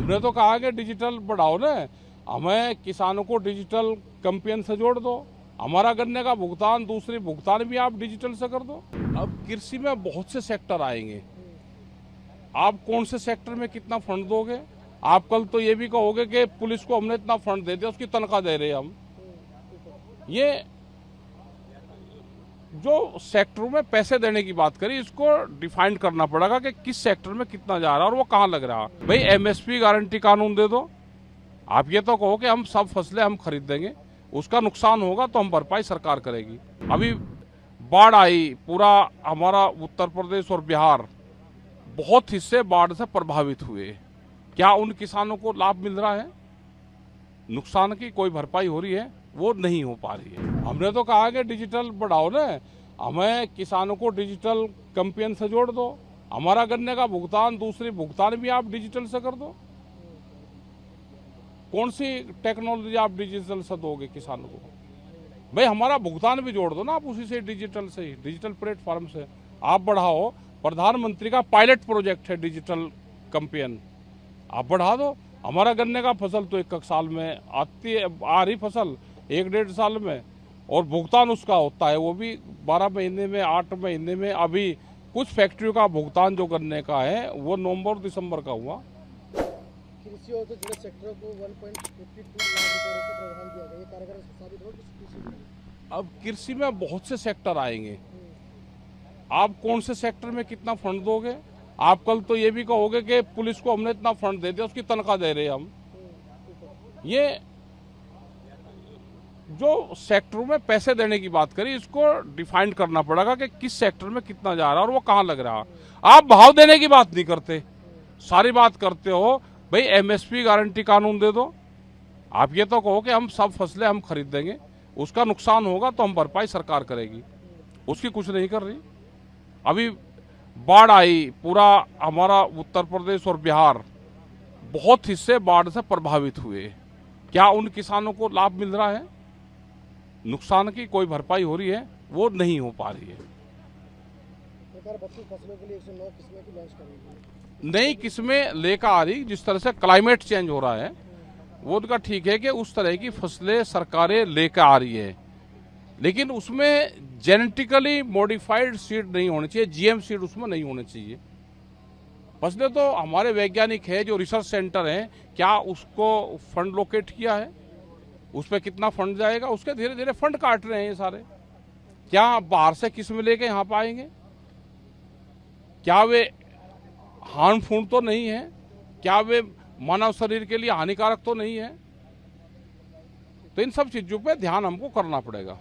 हमने तो कहा कि डिजिटल बढ़ाओ ना, हमें किसानों को डिजिटल कैंपेन से जोड़ दो, हमारा गन्ने का भुगतान, दूसरी भुगतान भी आप डिजिटल से कर दो। अब कृषि में बहुत से सेक्टर आएंगे, आप कौन से सेक्टर में कितना फंड दोगे? आप कल तो ये भी कहोगे कि पुलिस को हमने इतना फंड दे दिया, उसकी तनख्वाह दे रहे हैं हम। ये जो सेक्टरों में पैसे देने की बात करी, इसको डिफाइन करना पड़ेगा कि किस सेक्टर में कितना जा रहा है और वो कहाँ लग रहा है। भाई एमएसपी गारंटी कानून दे दो। आप ये तो कहो कि हम सब फसलें हम खरीद देंगे, उसका नुकसान होगा तो हम भरपाई सरकार करेगी। अभी बाढ़ आई, पूरा हमारा उत्तर प्रदेश और बिहार बहुत हिस्से बाढ़ से प्रभावित हुए। क्या उन किसानों को लाभ मिल रहा है? नुकसान की कोई भरपाई हो रही है? वो नहीं हो पा रही है। हमने तो कहा कि डिजिटल बढ़ाओ ना, हमें किसानों को डिजिटल कैंपेन से जोड़ दो, हमारा गन्ने का भुगतान, दूसरी भुगतान भी आप डिजिटल से कर दो। कौन सी टेक्नोलॉजी आप डिजिटल से दोगे किसानों को? भाई हमारा भुगतान भी जोड़ दो ना आप उसी से, डिजिटल से ही, डिजिटल प्लेटफॉर्म से आप बढ़ाओ। प्रधानमंत्री का पायलट प्रोजेक्ट है डिजिटल कैंपेन, आप बढ़ा दो। हमारा गन्ने का फसल तो एक साल में आती है, आ रही फसल 1-1.5 साल में, और भुगतान उसका होता है वो भी 12 महीने में, 8 महीने में। अभी कुछ फैक्ट्रियों का भुगतान जो गन्ने का है वो नवंबर दिसंबर का हुआ। कृषि और जुड़े सेक्टरों को 1.52 लाख रुपए का प्रावधान दिया गया, ये कारगर साबित होगा कृषि में? अब कृषि में बहुत से सेक्टर आएंगे, आप कौन से सेक्टर में कितना फंड दोगे? आप कल तो ये भी कहोगे कि पुलिस को हमने इतना फंड दे दिया, उसकी तनख्वाह दे रहे हैं हम। ये जो सेक्टरों में पैसे देने की बात करी, इसको डिफाइन करना पड़ेगा कि किस सेक्टर में कितना जा रहा है और वो कहाँ लग रहा है। आप भाव देने की बात नहीं करते, सारी बात करते हो भाई एमएसपी गारंटी कानून दे दो। आप ये तो कहो कि हम सब फसलें हम खरीद देंगे, उसका नुकसान होगा तो हम भरपाई सरकार करेगी, उसकी कुछ नहीं कर रही। अभी बाढ़ आई, पूरा हमारा उत्तर प्रदेश और बिहार बहुत हिस्से बाढ़ से प्रभावित हुए। क्या उन किसानों को लाभ मिल रहा है? नुकसान की कोई भरपाई हो रही है? वो नहीं हो पा रही है। सरकार 32 फसलों के लिए 109 किस्में की लॉन्च करेगी। नई किस्में लेकर आ रही, जिस तरह से क्लाइमेट चेंज हो रहा है वो उनका ठीक है कि उस तरह की फसलें सरकारें लेकर आ रही है, लेकिन उसमें जेनेटिकली मॉडिफाइड सीड नहीं होने चाहिए, जीएम सीड उसमें नहीं होने चाहिए। फसलें तो हमारे वैज्ञानिक है जो रिसर्च सेंटर हैं, क्या उसको फंड लोकेट किया है? उस पर कितना फंड जाएगा? उसके धीरे धीरे फंड काट रहे हैं ये सारे। क्या बाहर से किस्म लेके यहाँ पाएंगे? क्या वे हार्मफुल तो नहीं है? क्या वे मानव शरीर के लिए हानिकारक तो नहीं है? तो इन सब चीजों पे ध्यान हमको करना पड़ेगा।